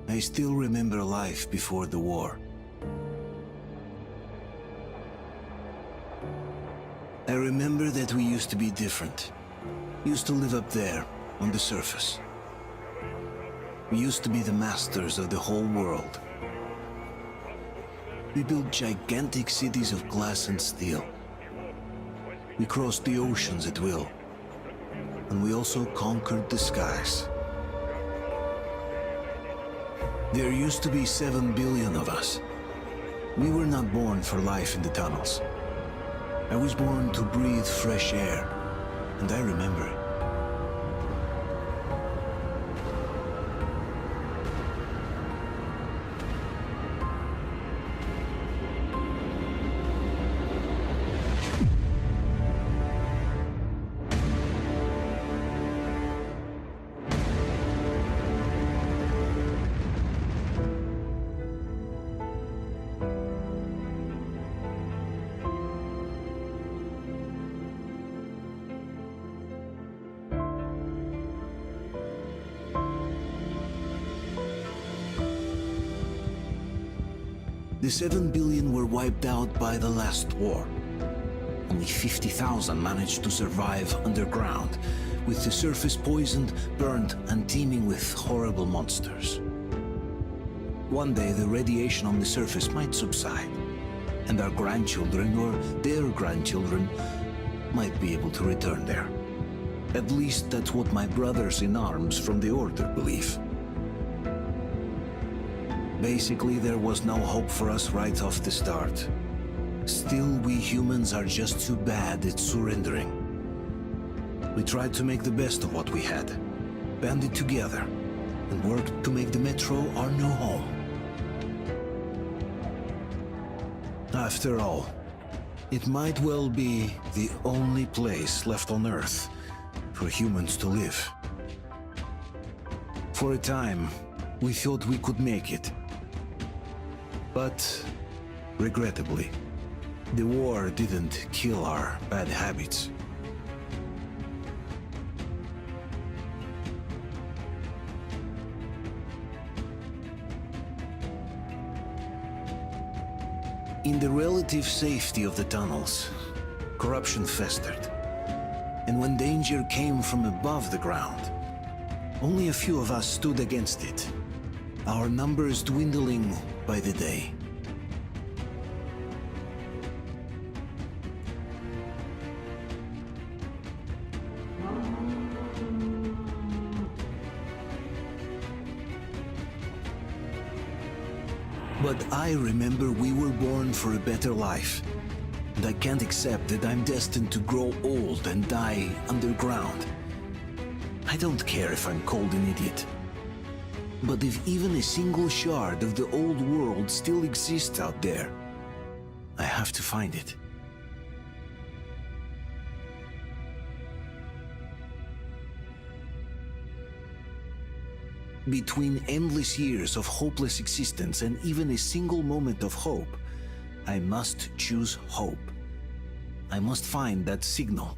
I still remember life before the war. I remember that we used to be different. Used to live up there, on the surface. We used to be the masters of the whole world. We built gigantic cities of glass and steel. We crossed the oceans at will. And we also conquered the skies. There used to be 7 billion of us. We were not born for life in the tunnels. I was born to breathe fresh air, and I remember it. The 7 billion were wiped out by the last war. Only 50,000 managed to survive underground, with the surface poisoned, burnt, and teeming with horrible monsters. One day the radiation on the surface might subside, and our grandchildren or their grandchildren might be able to return there. At least that's what my brothers in arms from the Order believe. Basically, there was no hope for us right off the start. Still, we humans are just too bad at surrendering. We tried to make the best of what we had, banded together, and worked to make the Metro our new home. After all, it might well be the only place left on Earth for humans to live. For a time, we thought we could make it. But, regrettably, the war didn't kill our bad habits. In the relative safety of the tunnels, corruption festered. And when danger came from above the ground, only a few of us stood against it, our numbers dwindling by the day. But I remember we were born for a better life, and I can't accept that I'm destined to grow old and die underground. I don't care if I'm called an idiot. But if even a single shard of the old world still exists out there, I have to find it. Between endless years of hopeless existence and even a single moment of hope, I must choose hope. I must find that signal.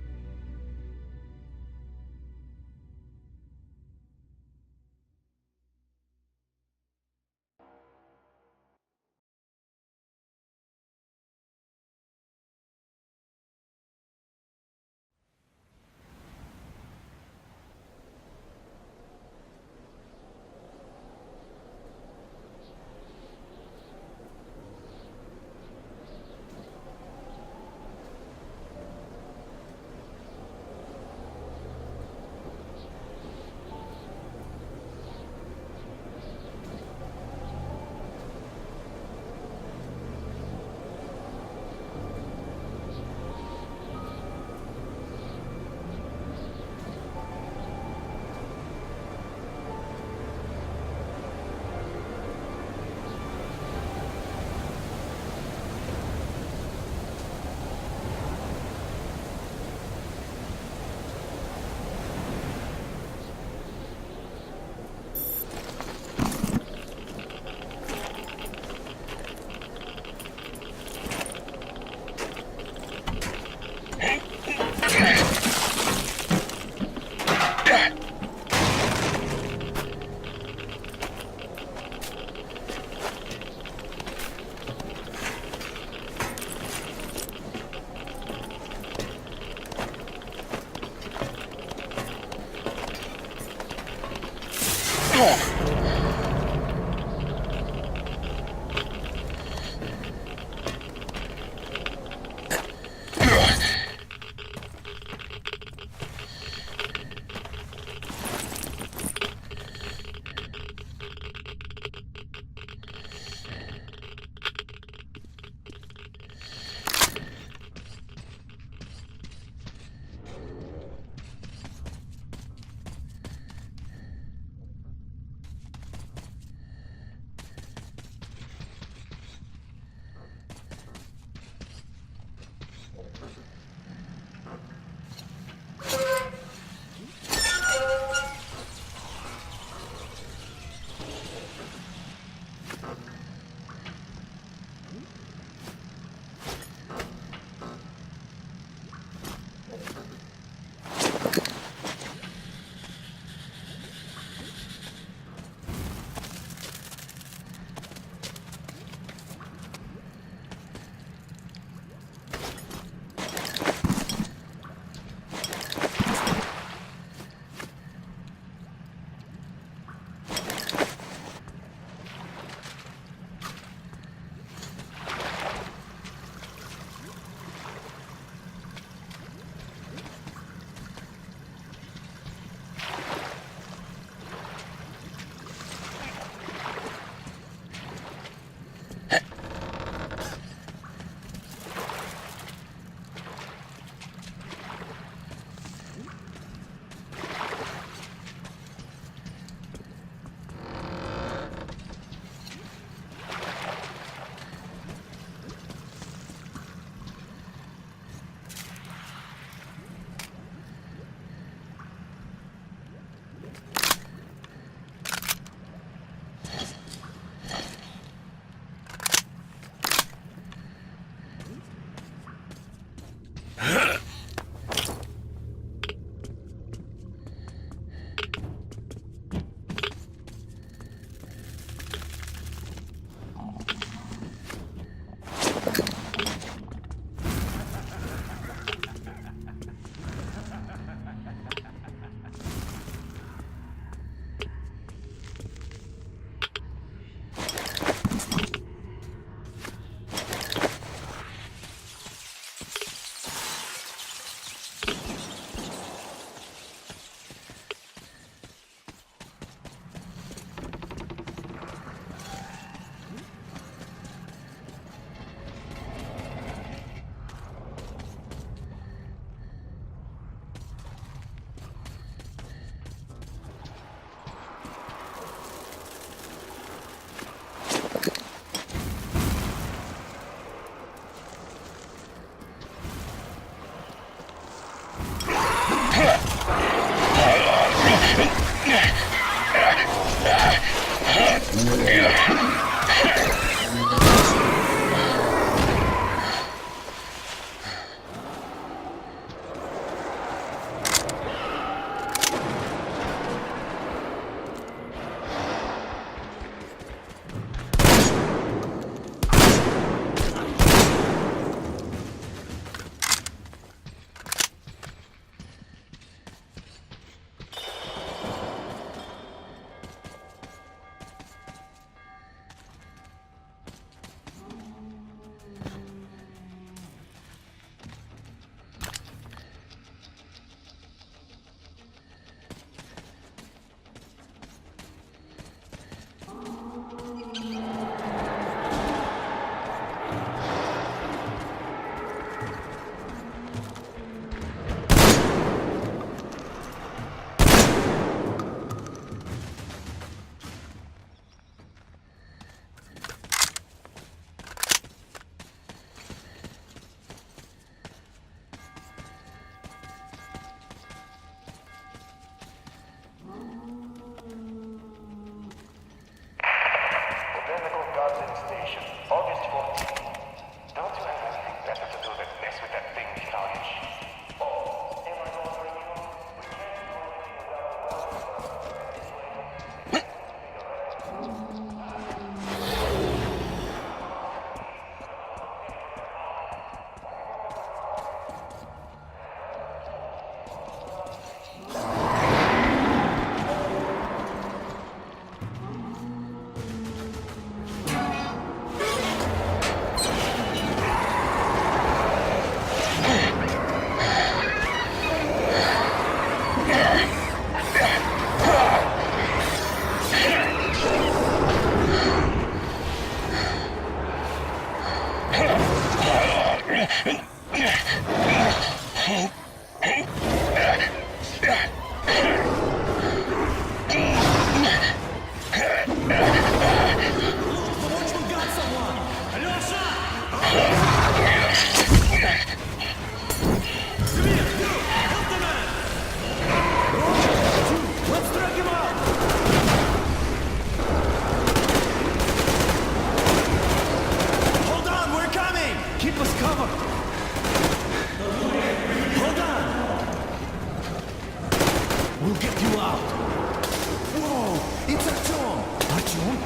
It's Artyom! Artyom?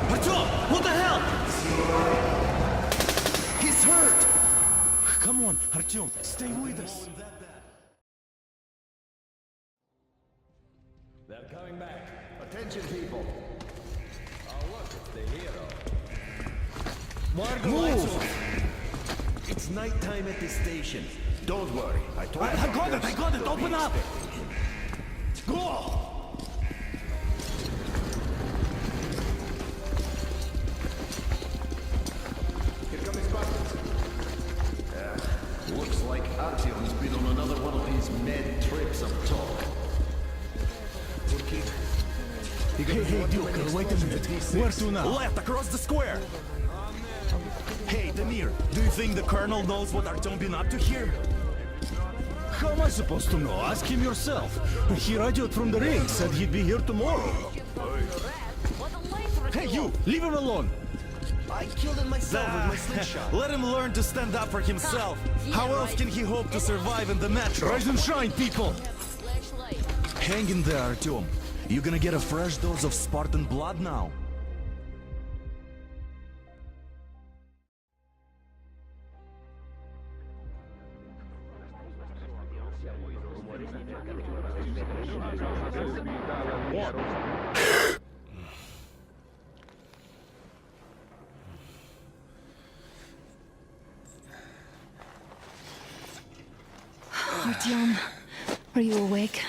Artyom! What the hell? He's hurt! Come on, Artyom, stay with us. They're coming back. Attention, people. Oh, look, it's the hero. Move! It's nighttime at the station. Don't worry. I got it! Open up! Go! Here come his buses. Looks like Artyom's been on another one of these mad trips of talk. Hey, Duke, wait a minute. Where to now? Left, across the square! Hey, Damir, do you think the Colonel knows what Artyom been up to here? How am I supposed to know? Ask him yourself. He radioed from the ring, said he'd be here tomorrow. Hey, you! Leave him alone! I killed him myself with my slingshot. Let him learn to stand up for himself. How else can he hope to survive in the metro? Rise and shine, people! Hang in there, Artyom. You gonna get a fresh dose of Spartan blood now? Artyom, are you awake?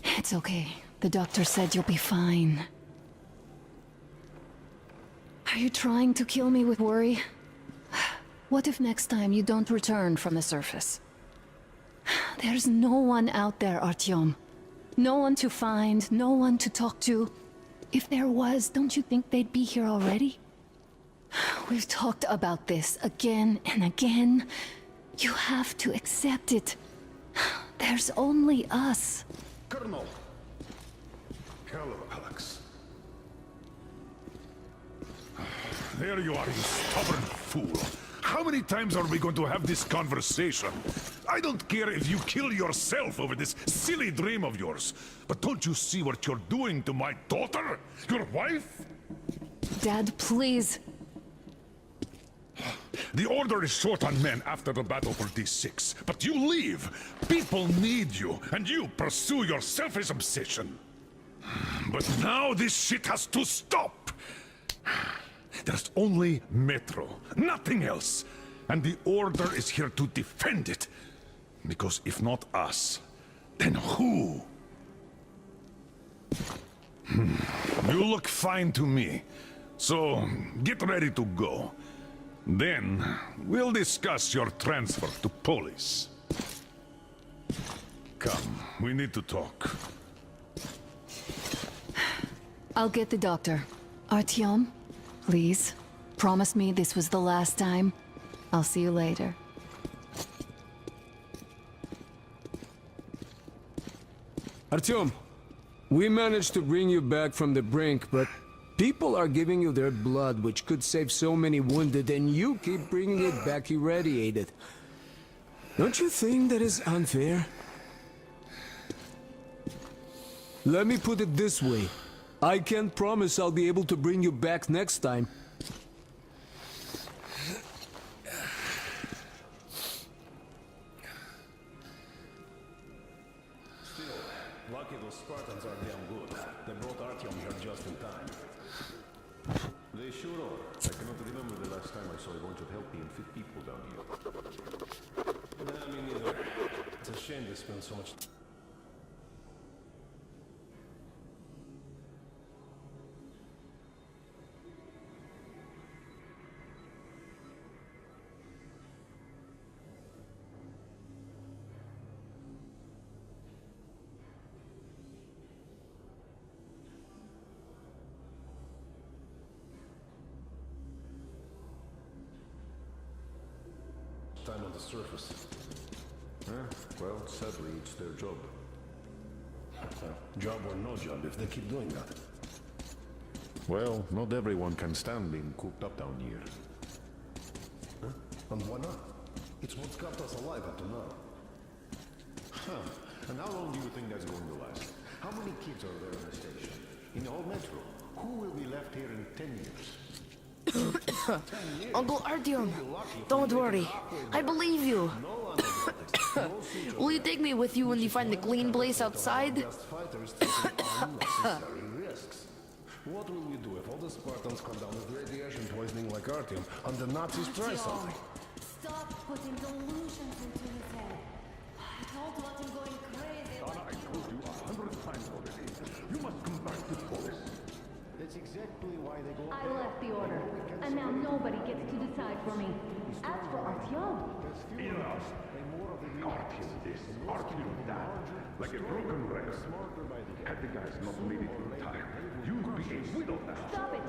It's okay. The doctor said you'll be fine. Are you trying to kill me with worry? What if next time you don't return from the surface? There's no one out there, Artyom. No one to find, no one to talk to. If there was, don't you think they'd be here already? We've talked about this again and again. You have to accept it. There's only us. Colonel! Hello, Alex. There you are, you stubborn fool. How many times are we going to have this conversation? I don't care if you kill yourself over this silly dream of yours, but don't you see what you're doing to my daughter? Your wife? Dad, please. The Order is short on men after the battle for D6, but you leave. People need you, and you pursue your selfish obsession. But now this shit has to stop! There's only Metro, nothing else. And the Order is here to defend it. Because if not us, then who? You look fine to me. So, get ready to go. Then, we'll discuss your transfer to police. Come, we need to talk. I'll get the doctor. Artyom, please, promise me this was the last time. I'll see you later. Artyom, we managed to bring you back from the brink, but people are giving you their blood, which could save so many wounded, and you keep bringing it back irradiated. Don't you think that is unfair? Let me put it this way. I can't promise I'll be able to bring you back next time. Still, lucky those Spartans are damn good. They brought Artyom here just in time. They sure are. I cannot remember the last time I saw a bunch of healthy and fit people down here. Nah, me neither. It's a shame they spend so much. Time on the surface. Well, sadly, it's their job. Job or no job, if they keep doing that. Well, not everyone can stand being cooped up down here. And why not? It's what's kept us alive up to now. And how long do you think that's going to last? How many kids are there in the station? In the whole metro? Who will be left here in 10 years? Uncle Artyom, don't worry. I believe you. Will you take me with you when you find the clean place outside? Just fighters taking unnecessary risks. What will we do if all the Spartans come down with radiation poisoning like Artyom and the Nazis try something? Stop putting delusions into his head. I don't want him going crazy. I told you 100 times already. You must come back to police. That's exactly why they go. I left the order, and now nobody gets to decide for me. As for Artyom, Enough. Artyom this, Artyom that. Like a broken record. Had the guys not made it in time, you'd be a widow now. stop it!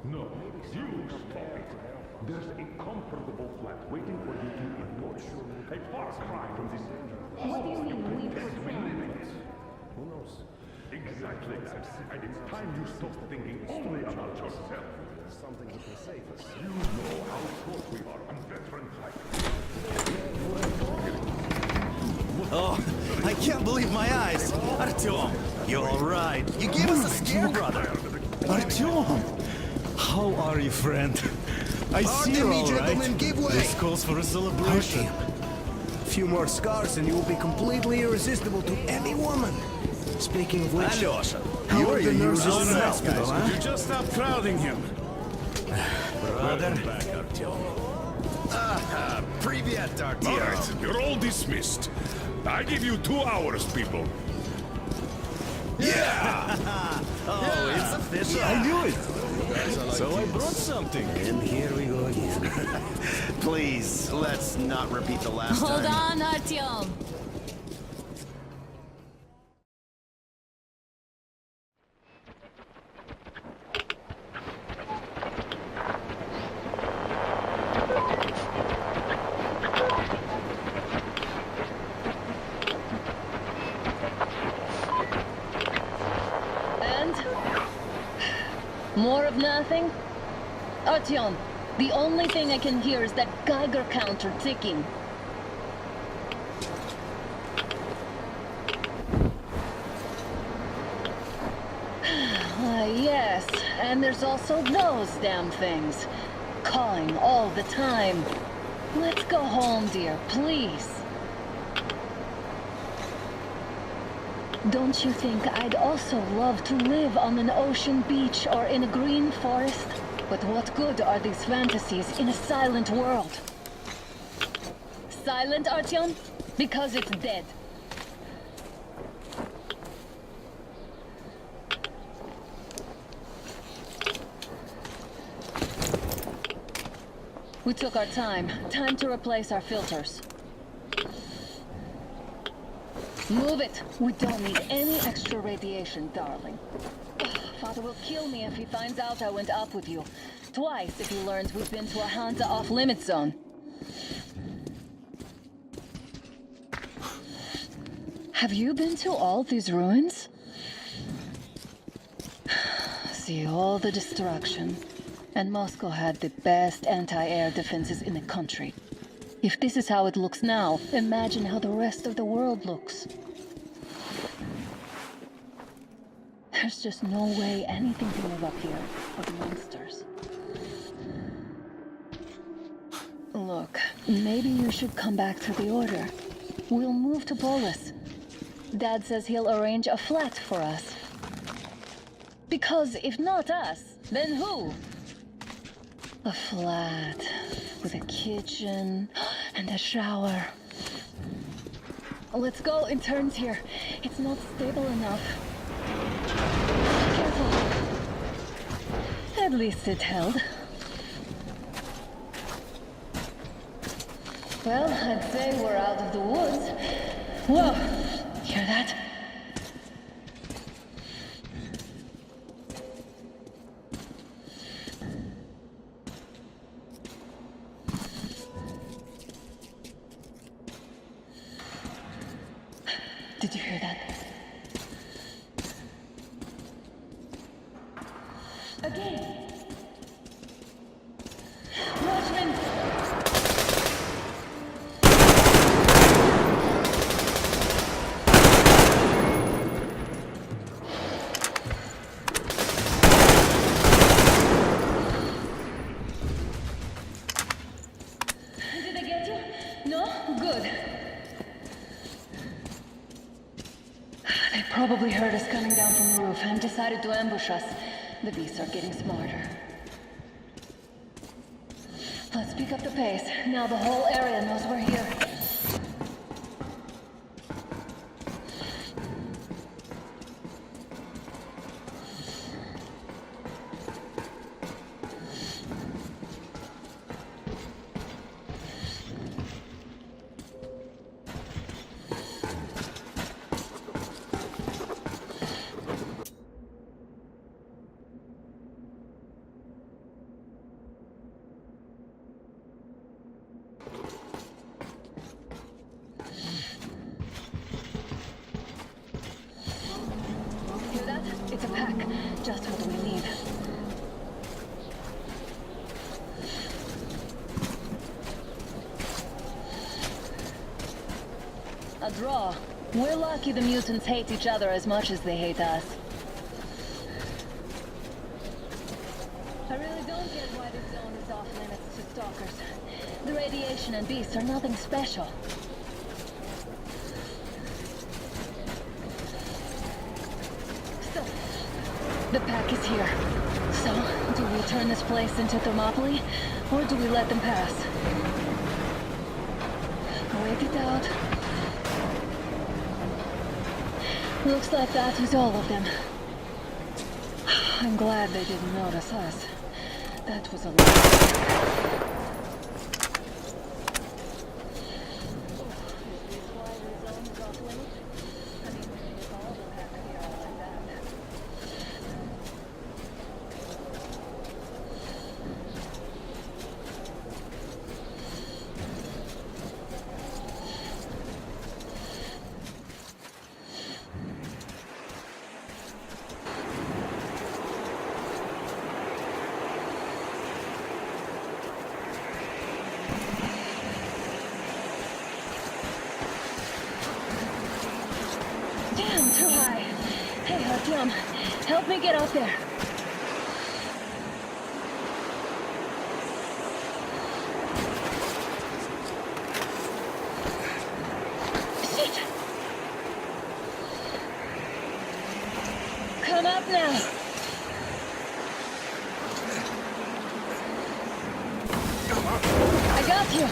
No, you stop it. There's a comfortable flat waiting for you to enjoy. A far cry from this. What do you mean we Yes, we pretend? live in it. Who knows? Exactly that. And it's time you stopped thinking only about yourself. Something that will save us. You know how close we are on veteran fighters. Oh, I can't believe my eyes. Artyom, you're all right. You gave us a scare, brother. Artyom! How are you, friend? I see Pardon you're me, all gentlemen, right. give way. This calls for a celebration. A few more scars and you will be completely irresistible to any woman. Speaking of which, Alyosha, how You are are the the nurses in the guys. hospital, huh? You just stop crowding him. brother. Back, Artyom. Привет, All Artyom. right, you're all dismissed. I give you 2 hours, people. Oh, it's official. I knew it. So I brought something. And here we go again. Please, let's not repeat the last Hold time. on, Artyom. And? More of nothing? Artyom, the only thing I can hear is that Geiger counter ticking. Yes, and there's also those damn things. Calling all the time. Let's go home, dear, please. Don't you think I'd also love to live on an ocean beach or in a green forest? But what good are these fantasies in a silent world? Silent, Artyom? Because it's dead. We took our time. Time to replace our filters. Move it! We don't need any extra radiation, darling. Father will kill me if he finds out I went up with you. Twice if he learns we've been to a Hansa off-limit zone. Have you been to all these ruins? See all the destruction. And Moscow had the best anti-air defenses in the country. If this is how it looks now, imagine how the rest of the world looks. There's just no way anything can live up here but monsters. Look, maybe you should come back to the order. We'll move to Polis. Dad says he'll arrange a flat for us. Because if not us, then who? A flat with a kitchen and a shower. Let's go in turns here. It's not stable enough. Careful. At least it held. Well, I'd say we're out of the woods. Whoa! Hear that? Did you hear that? Again! Watchmen! Probably heard us coming down from the roof and decided to ambush us. The beasts are getting smarter. Let's pick up the pace. Now the whole area knows we're here. Hear that? It's a pack. Just what we need. A draw. We're lucky the mutants hate each other as much as they hate us. I really don't get why this zone is off limits to stalkers. The radiation and beasts are nothing special. So, the pack is here. So, do we turn this place into Thermopylae, or do we let them pass? Wait it out. Looks like that was all of them. I'm glad they didn't notice us. That was a lot. Damn, too high. Hey, Artyom, help me get up there. Shit! Come up now. I got you.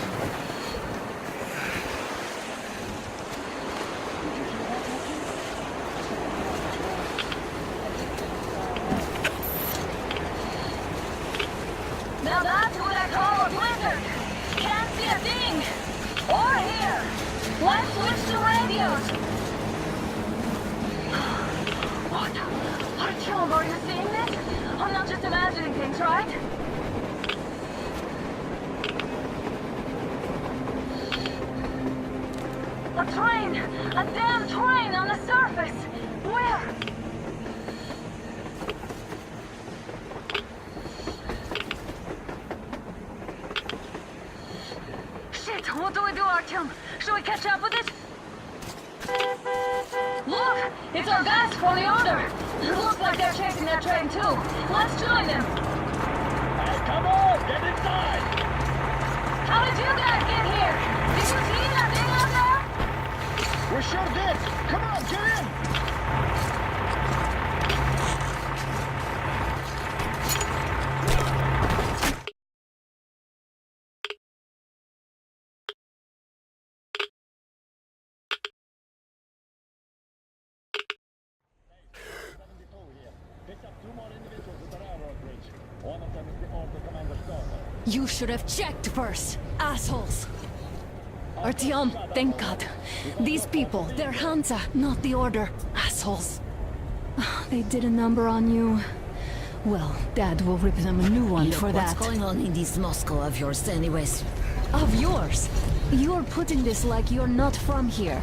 Now that's what I call a blizzard. Can't see a thing. Or hear. Let's switch to radios. What? Artyom, are you seeing this? I'm not just imagining things, right? A train! A damn train on the surface! Where? Shit! What do we do, Artyom? Should we catch up with it? Look! It's our guys from the order! Looks like they're chasing that train too. Let's join them! Hey, come on! Get inside! How did you guys get here? Did you see that thing out there? We sure did! Come on, get in! You should have checked first, assholes! Artyom, thank God. These people, they're Hansa, not the Order. Assholes. They did a number on you. Well, Dad will rip them a new one for that. What's going on in this Moscow of yours anyways? Of yours? You're putting this like you're not from here.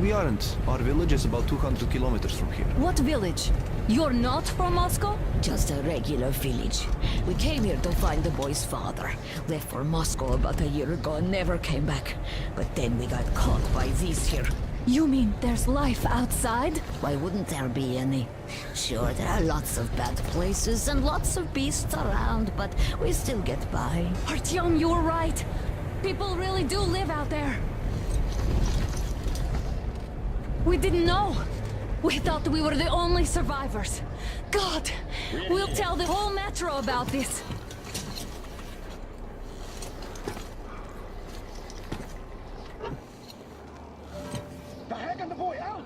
We aren't. Our village is about 200 kilometers from here. What village? You're not from Moscow? Just a regular village. We came here to find the boy's father. Left for Moscow about a year ago and never came back. But then we got caught by these here. You mean there's life outside? Why wouldn't there be any? Sure, there are lots of bad places and lots of beasts around, but we still get by. Artyom, you're right. People really do live out there. We didn't know. We thought we were the only survivors. God, we'll tell the whole metro about this. The heck and the boy out!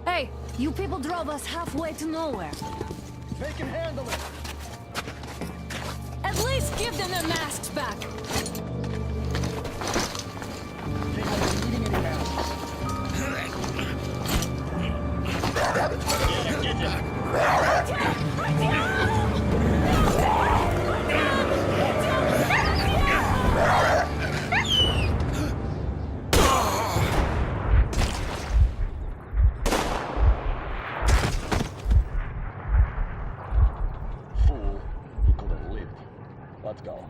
Hey, you people drove us halfway to nowhere. They can handle it! At least give them their masks back. Think I'm needing any masks. Fool, he could have lived. Let's go.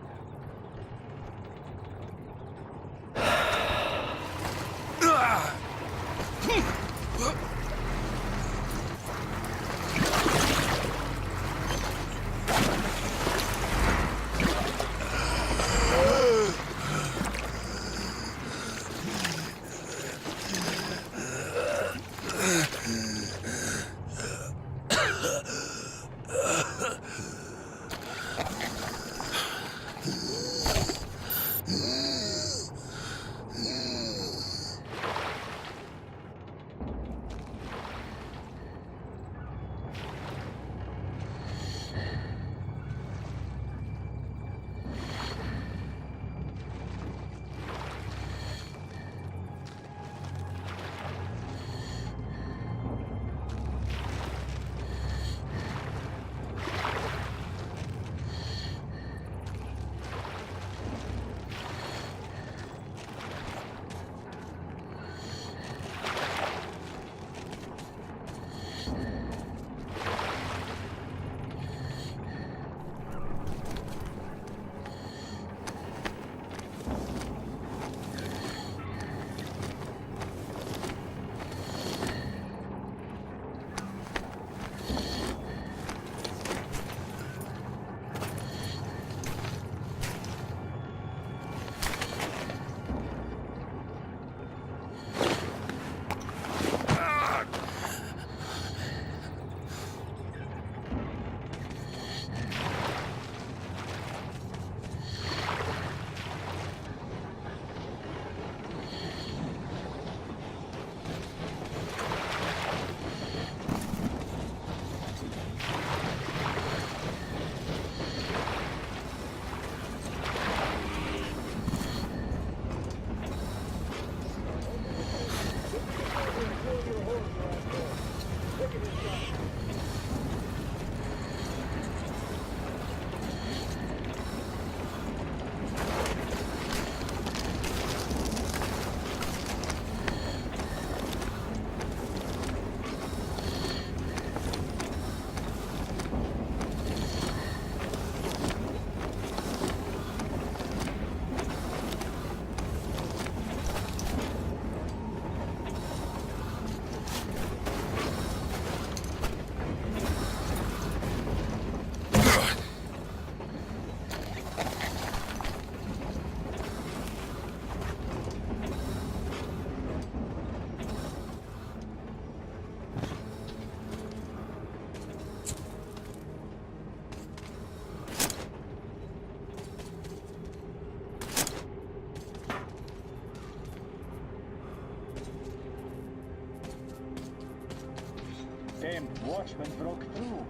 Damn watchman broke through.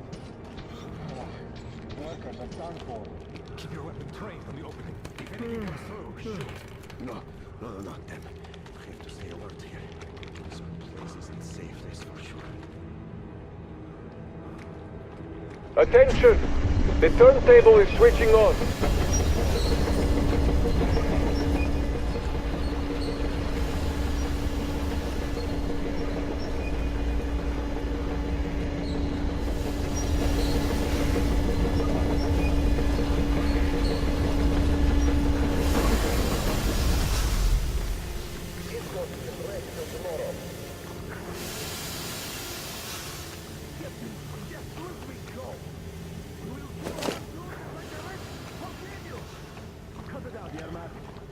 Oh, workers are done for. Keep your weapon trained on the opening. If anything comes through, shoot. No, damn it. I have to stay alert here. This place isn't safe, that's for sure. Attention! The turntable is switching on.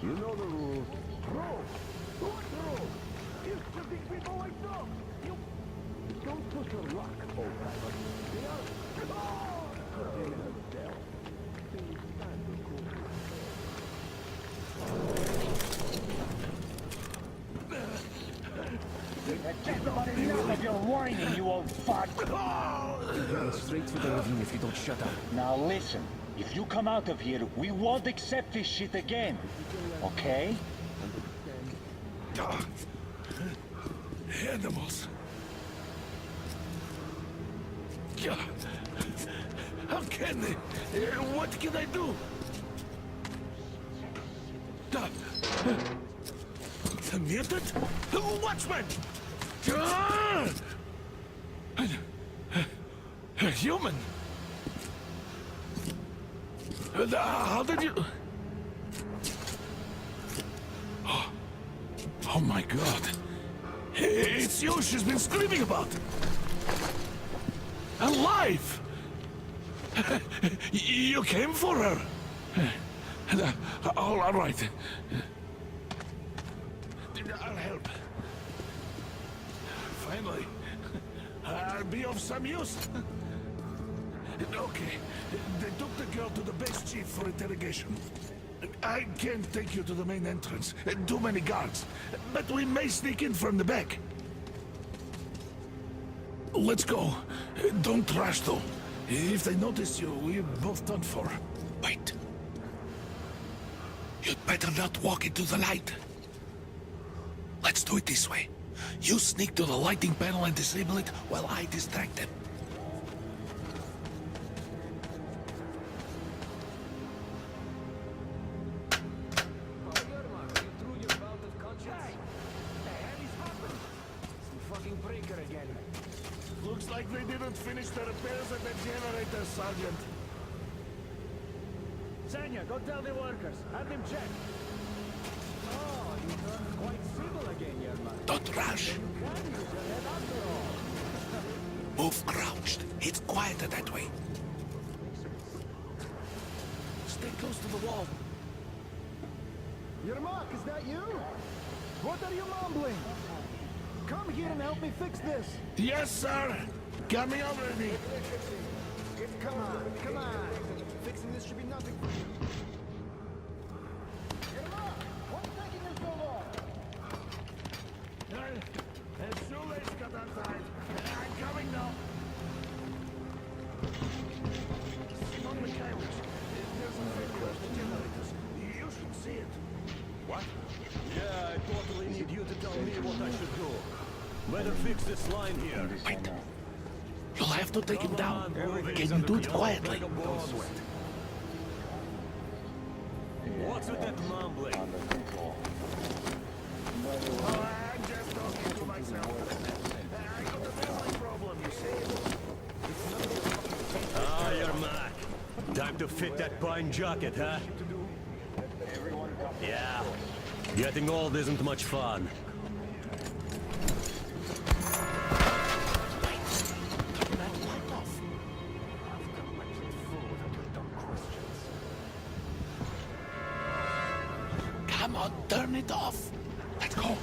You know the rules. Don't You're whining, you old fuck! You're going straight to the ravine if you don't shut up. Now listen, if you come out of here, we won't accept this shit again. Okay? Animals. How can they? What can I do? Mutant? Watchman! A human? How did you... Oh my god. It's you she's been screaming about. Alive! You came for her. All right. I'll help. Finally, I'll be of some use. Okay, they took the girl to the base chief for interrogation. I can't take you to the main entrance. Too many guards. But we may sneak in from the back. Let's go. Don't rush, though. If they notice you, we're both done for. Wait. You'd better not walk into the light. Let's do it this way. You sneak to the lighting panel and disable it while I distract them. Looks like they didn't finish the repairs at the generator, Sergeant. Sanya, go tell the workers. Have them check. Oh, you turned quite civil again, Yermak. Don't rush. Move crouched. It's quieter that way. Stay close to the wall. Yermak, is that you? What are you mumbling? Come here and help me fix this. Yes, sir. Coming already. Come on. Fixing this should be nothing for you. Yermak, what's taking you so long? Shoelace got outside. I'm coming now. Sit on the carriage. There's a failure of the generators. You should see it. What? Yeah, I totally need you to tell me what I should do. Better fix this line here. Wait. You'll have to take him down. Can you do it quietly? Don't sweat. What's with that mumbling? I'm just talking to myself. I got a memory problem, you see. Ah, Yermak. Time to fit that pine jacket, huh? Yeah. Getting old isn't much fun. Come on, turn it off. Let's go.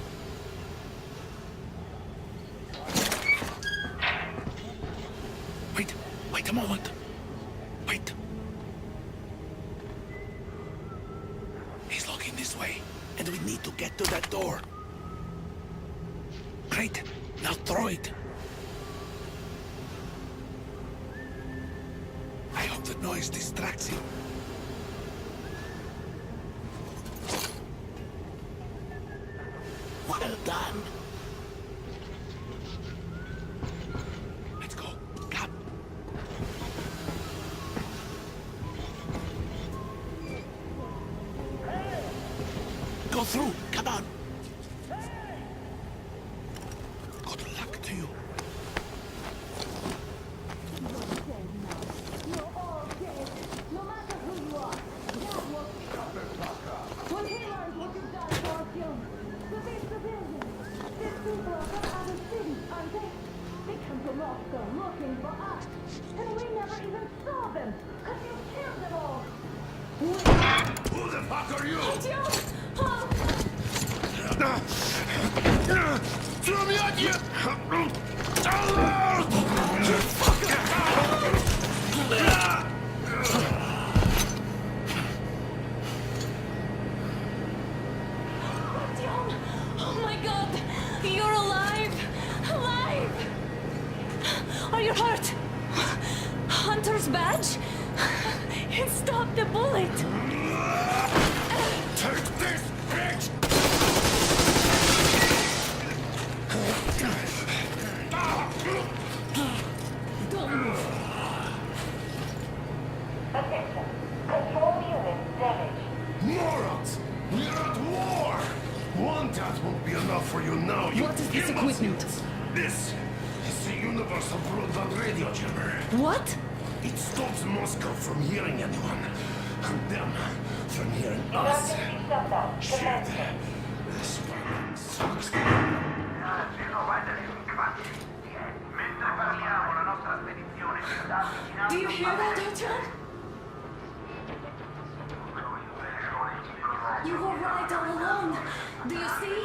Wait a moment. Wait. He's looking this way, and we need to get to that door. Great. Now throw it. I hope the noise distracts you. Well done. Let's go. Come. Go through. Come on. Good luck to you. You're all dead. No matter who you are. That was... When he learns what you've done for him, the big civilians, these people are from other cities, aren't they? They come to Moscow looking for us. And we never even saw them, because you killed them all. Who the fuck are you? Oh! Throw me at you! Alert! you're hurt. Hunter's badge? It stopped the bullet. Take this, bitch! Don't move. Attention. Control unit damaged. Morons! We're at war! One task won't be enough for you now. What is this equipment? This is the universal broadband radio jammer. What? It stops Moscow from hearing anyone, and them from hearing us. Emergency shutdown. Shit. Commencing. This one sucks. Do you hear that, Artyom? You were right all along. Do you see?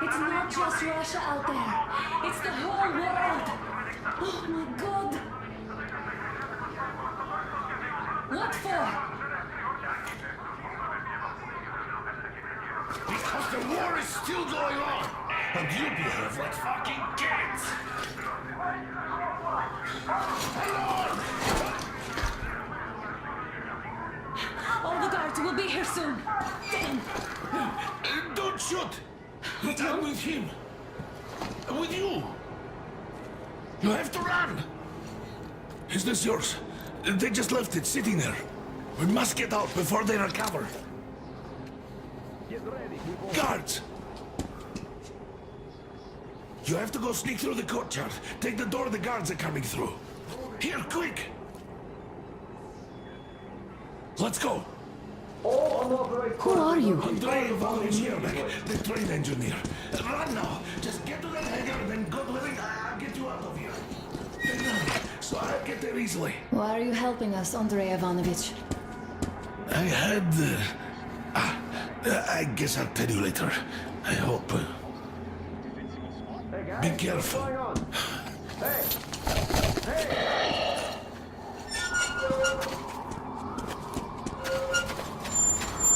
It's not just Russia out there. It's the whole world. Oh my God. What for? Because the war is still going on, and you behave like fucking kids. Alarm! All the guards will be here soon. Damn. Don't shoot! I'm with him. With you. You have to run. Is this yours? They just left it sitting there. We must get out before they recover. Guards! You have to go sneak through the courtyard. Take the door the guards are coming through. Here, quick! Let's go. Who are you? Andrei Ivanovich Yermak, the train engineer. Run now. Just get to that hangar, then God willing, I'll get you out of here. Take money, so I'll get there easily. Why are you helping us, Andrei Ivanovich? I had... I guess I'll tell you later. I hope. Be careful.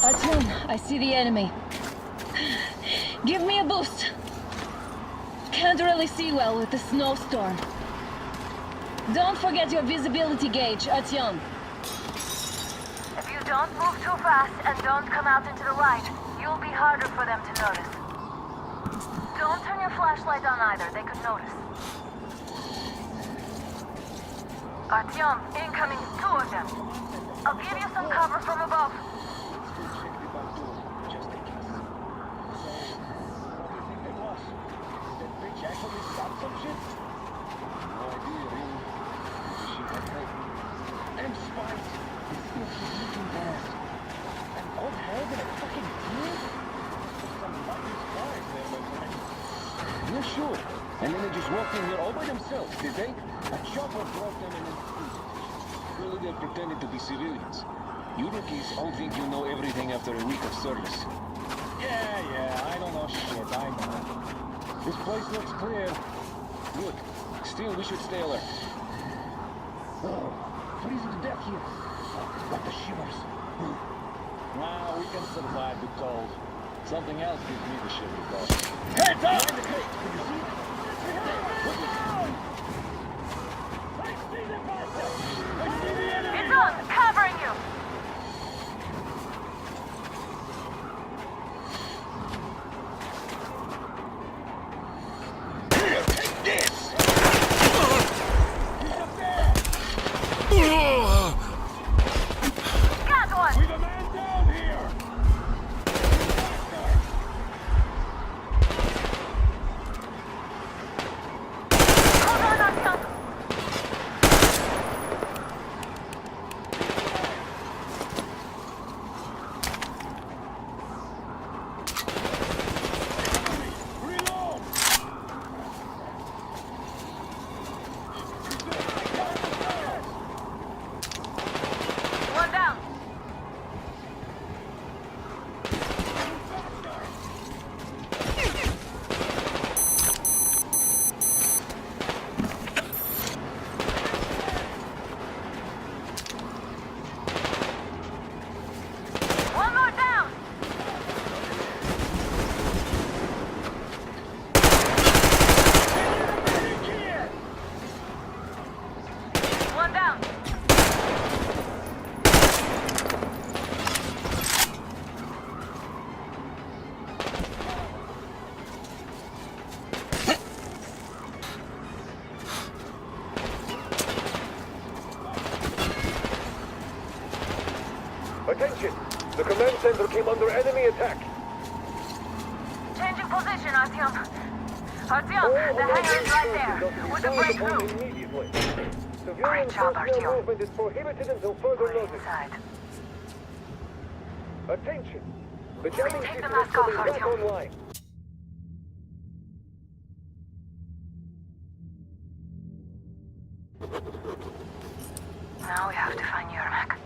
Artyom, I see the enemy. Give me a boost. Can't really see well with the snowstorm. Don't forget your visibility gauge, Artyom. If you don't move too fast and don't come out into the light, you'll be harder for them to notice. Don't turn your flashlight on either, they could notice. Artyom, incoming, 2 of them. I'll give you some cover from above. You're sure? And then they just walked in here all by themselves, did they? A chopper brought them in and... Clearly they're pretending to be civilians. You rookies all think you know everything after a week of service. Yeah, I don't know shit, I know. This place looks clear. Good. Still, we should stay alert. Oh, freezing to death here. Got the shivers. Nah, we can survive the cold. Something else gives me the shivers, though. Heads up! Behind the crate. Can you see? It's on! Covering you! Here, take this! Got one! We've a man down here! command center came under enemy attack. Changing position, Artyom. Artyom, the hangar is right there, with the breakthrough. Immediately. Great job, Artyom. Movement is prohibited until further We're notice. inside. Attention! The jamming Take the system mask is off, coming back Artyom. online. Now we have to find Yermak.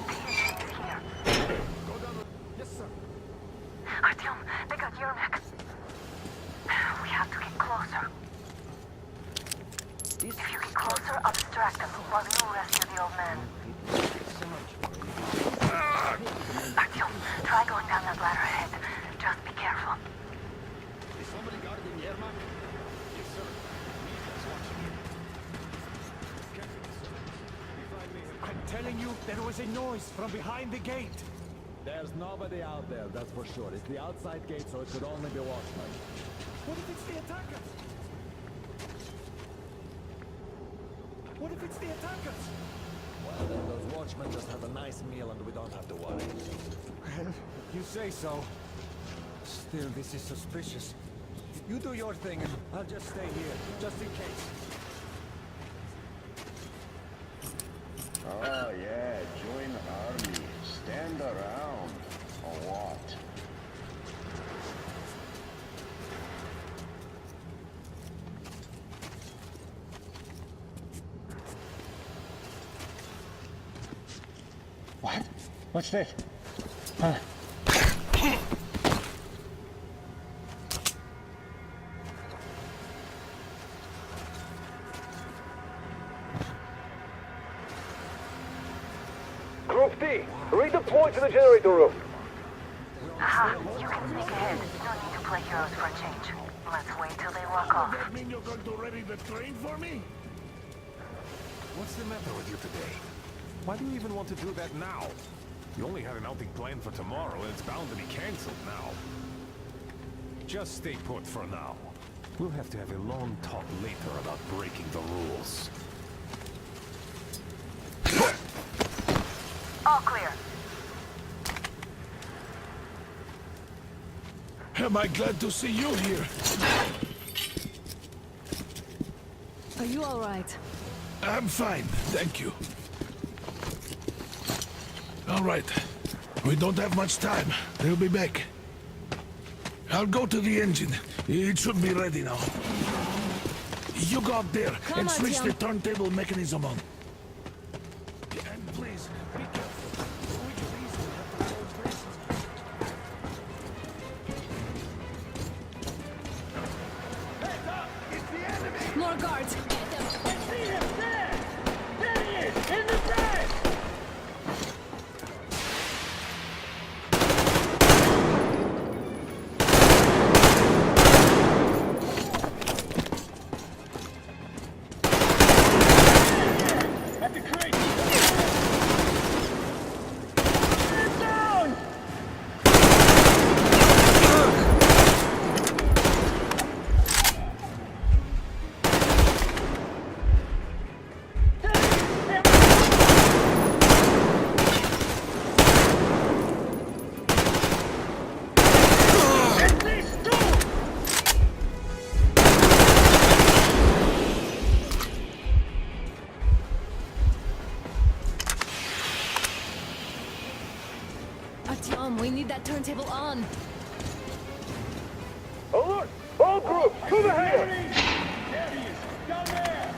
The engine is here. Yes, sir. Artyom, they got Yermak. We have to get closer. If you get closer, I'll distract them while you rescue the old man. Artyom, try going down that ladder ahead. Just be careful. Is somebody guarding Yermak? Yes, sir. I'm telling you, there was a noise from behind the gate. There's nobody out there, that's for sure. It's the outside gate, so it could only be watchmen. What if it's the attackers? What if it's the attackers? Well, then those watchmen just have a nice meal and we don't have to worry. Well, you say so. Still, this is suspicious. You do your thing and I'll just stay here, just in case. Oh yeah, join army. Stand around. Or what? What? What's this? Group D, redeploy to the generator room. Aha, you can sneak ahead. No need to play heroes for a change. Let's wait till they walk off. That mean you're going to ready the train for me? What's the matter with you today? Why do you even want to do that now? You only had an outing planned for tomorrow, and it's bound to be cancelled now. Just stay put for now. We'll have to have a long talk later about breaking the rules. All clear. Am I glad to see you here? Are you all right? I'm fine, thank you. All right. We don't have much time. They'll be back. I'll go to the engine. It should be ready now. You go up there and switch the turntable mechanism on. And please, be careful. We could easily have to go places. Heads up! It's the enemy! More guards! I see him! There! There he is! In the back! At the crate! Get down! At least two! Artyom, we need that turntable on. Alert! All groups, to the hangar! There he is! Down there!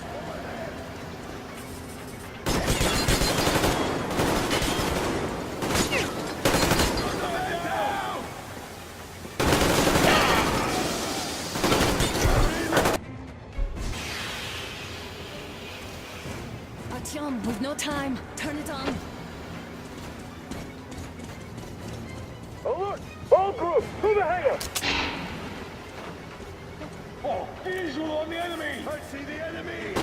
Artyom, we've no time. Turn it on. Alert! All groups, to the hangar! Oh, visual on the enemy! I see the enemy!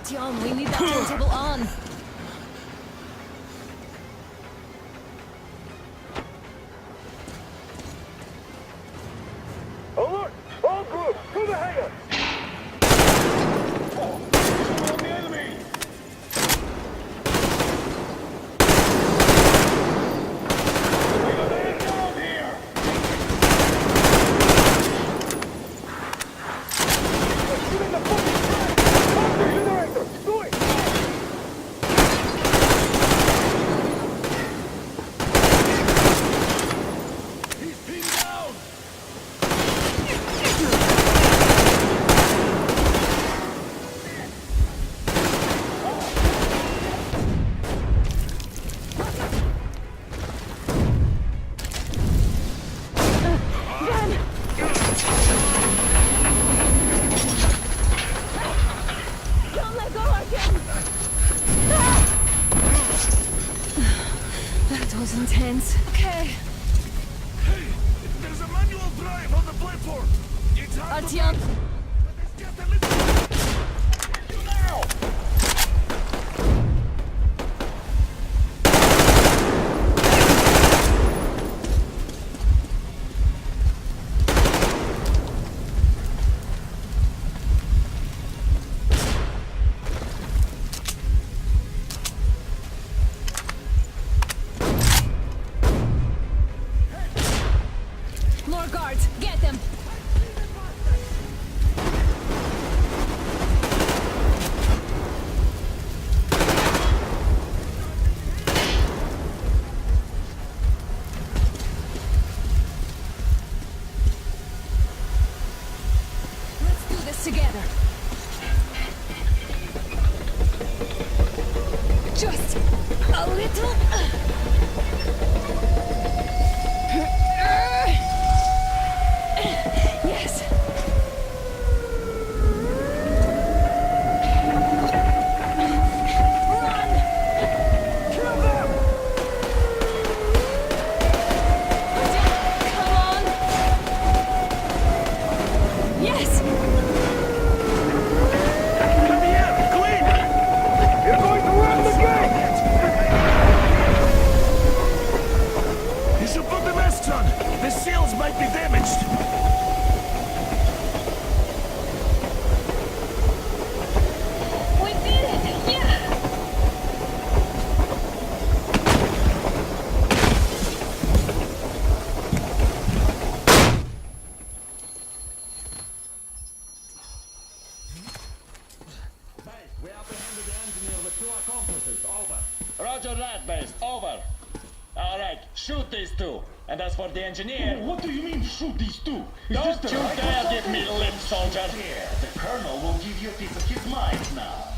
Artyom, we need that turntable on. Alert! All groups, to the hangar! On the enemy! We got a man down here! Get in the fucking track! Stop the generator! Do it! He's pinned down! Don't let go, Artyom! Ah! That was intense. Okay. Hey! There's a manual drive on the platform! It's hard to Artyom, but it's just a little... You now! more guards. Get them. Let's do this together. Just a little. Yes. Run! Kill them! Come on! Yes! Come here! Clean! You're going to run the gate! You should put the masks on. The seals might be damaged. We did it! Yeah! We apprehended the engineer with 2 accomplices. Over. Roger that, base. Over. All right, shoot these 2. And as for the engineer... What do you mean, shoot these 2? Is Don't this you the right dare or give me something? lip, soldier! The Colonel will give you a piece of his mind now.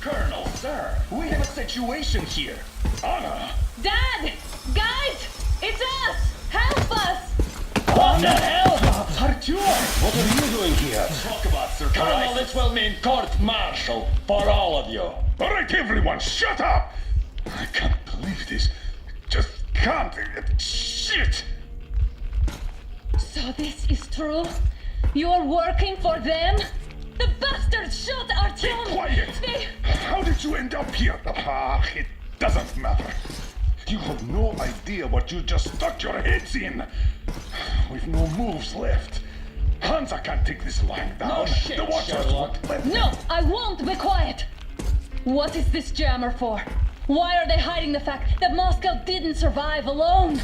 Colonel, sir, we have a situation here. Anna! Dad! Guys! It's us! Help us! What the hell? Artyom, what are you doing here? Talk about Colonel, surprise. this will mean court-martial for all of you. All right, everyone, shut up! I can't believe this. Just can't. Shit! So this is true? You're working for them? The bastards shot Artyom! Quiet! They... How did you end up here? Ah, it doesn't matter. You have no idea what you just stuck your heads in. We've no moves left. Hansa can't take this lying down. No shit, the Watchers Sherlock. won't let No, I won't be quiet! What is this jammer for? Why are they hiding the fact that Moscow didn't survive alone?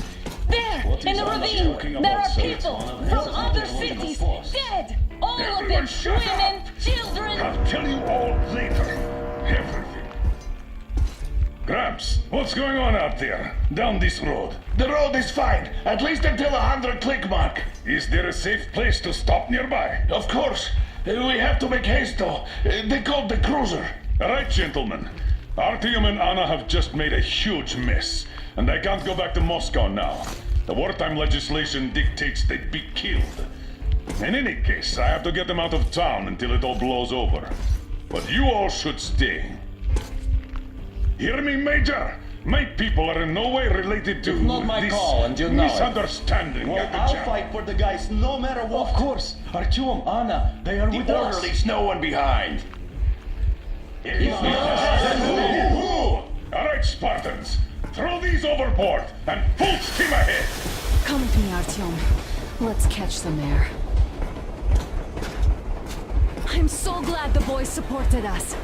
There, What in is the Anna ravine, talking there about, are sir? people It's from one of other the cities, force. dead! All of Everyone them, shut up. women, children! I'll tell you all later. Everything. Gramps, what's going on out there? Down this road. The road is fine, at least until 100 click mark. Is there a safe place to stop nearby? Of course. We have to make haste though. They called the cruiser. All right, gentlemen. Artyom and Anna have just made a huge mess, and I can't go back to Moscow now. The wartime legislation dictates they'd be killed. In any case, I have to get them out of town until it all blows over. But you all should stay. Hear me, Major? My people are in no way related to It's not my this call, and you know it. misunderstanding Well, at the I'll jam. fight for the guys no matter what. Of course. Artyom, Anna, they are with The us. order leaves no one behind. Alright, Spartans. Throw these overboard and full steam ahead. Come with me, Artyom. Let's catch some air. I'm so glad the boys supported us.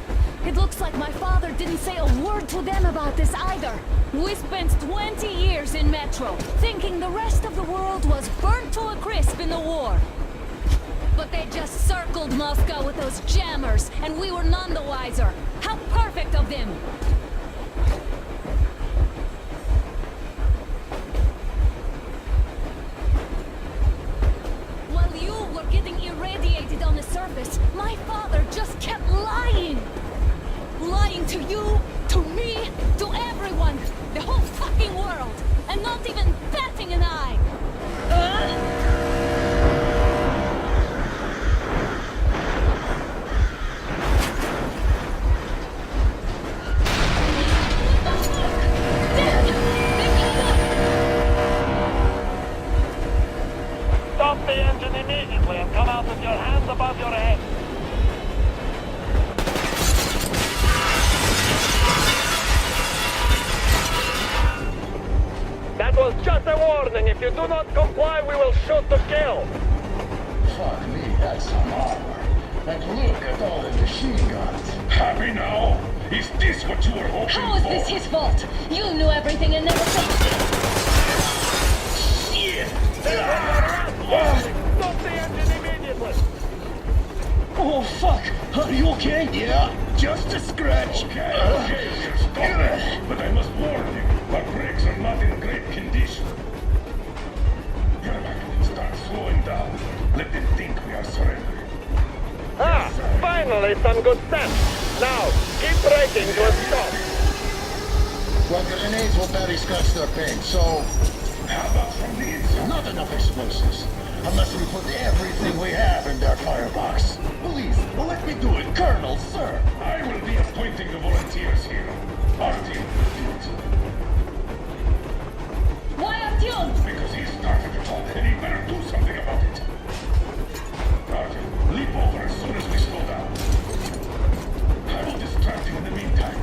It looks like my father didn't say a word to them about this either. We spent 20 years in Metro, thinking the rest of the world was burnt to a crisp in the war. But they just circled Moscow with those jammers, and we were none the wiser. How perfect of them! While you were getting irradiated on the surface, my father just kept lying! Lying to you, to me, to everyone, the whole fucking world, and not even batting an eye! Stop the engine immediately and come out with your hands above your head. That was just a warning. If you do not comply, we will shoot to kill. Fuck me, that's some armor. And look at all the machine guns. Happy now? Is this what you were hoping How is for? this his fault? You knew everything and never fixed it. Shit! Stop the engine immediately. Oh, fuck. Are you okay? Yeah, just a scratch. Okay, stop it. But I must warn you, our brakes are not in great condition. Yermak, start slowing down. Let them think we are surrendering. Ah, finally some good sense. Now, keep braking to a stop. Well, grenades will barely scratch their paint, so... How about from the inside? Not enough explosives. Unless we put everything we have in their firebox. Please, let me do it, Colonel, sir. I will be appointing the volunteers here. Artyom will do it. Why Artyom? Because he started it all, and he better do something about it. Artyom, leap over as soon as we slow down. I will distract him in the meantime.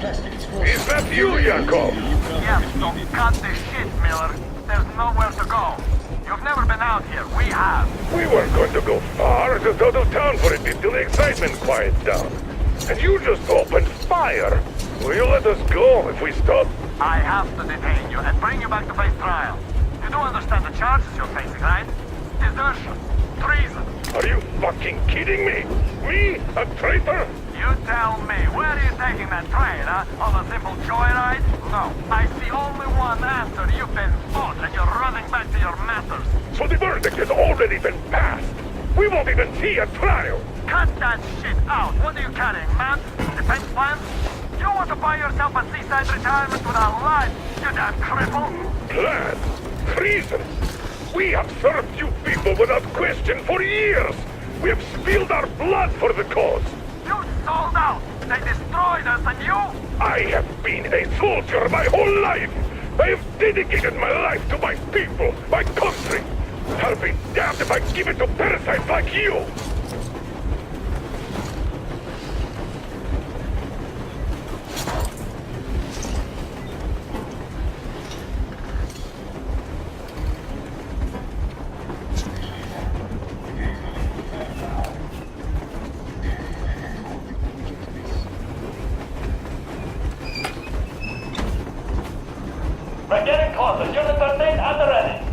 Plastic explosives. Is that you, Yakov? Yes, so cut the shit, Miller. There's nowhere to go. You've never been out here. We have. We weren't going to go far, just out of town for a bit till the excitement quiets down. And you just opened fire. Will you let us go if we stop? I have to detain you and bring you back to face trial. You do understand the charges you're facing, right? Desertion. Treason. Are you fucking kidding me? Me? A traitor? You tell me, where are you taking that train, huh? On a simple joyride? No. I see only one answer. You've been fought and you're running back to your masters. So the verdict has already been passed. We won't even see a trial. Cut that shit out. What are you carrying, man? Defense plans? You want to buy yourself a seaside retirement without life, you damn cripple? Plan? Treason? We have served you people without question for years. We have spilled our blood for the cause. You sold out. They destroyed us and you? I have been a soldier my whole life. I have dedicated my life to my people, my country. I'll be damned if I give it to parasites like you. We're getting closer. Unit 13 at the ready.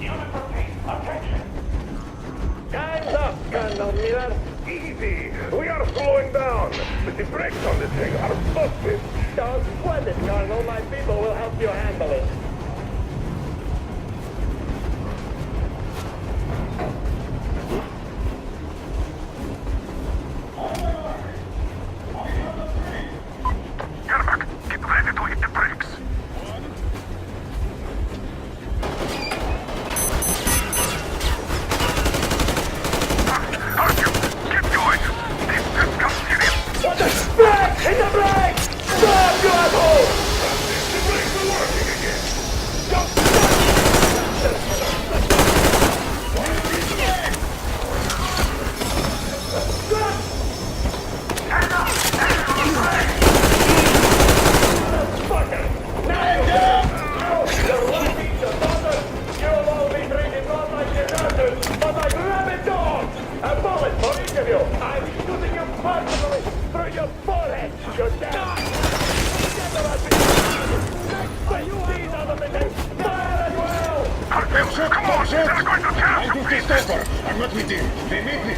Unit 13, attention. Time's up, Colonel Miller. Easy. We are slowing down. But the brakes on this thing are busted. Don't sweat it, Colonel. My people will help you handle it. Yermak, get ready to hit the brakes. Artyom, get going. This just comes in. What the? Brake! Hit the brake! Stop, you asshole! The brakes are working Shoot is over. I'm not with him. They made me.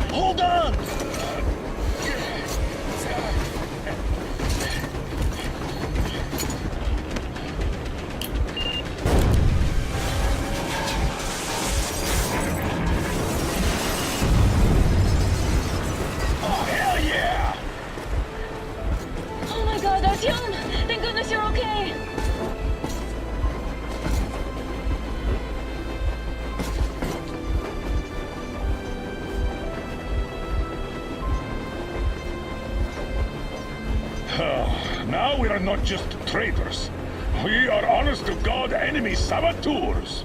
Hold on! Oh, hell yeah! Oh my god, Artyom! Thank goodness you're okay! Now we are not just traitors. We are honest-to-God enemy saboteurs.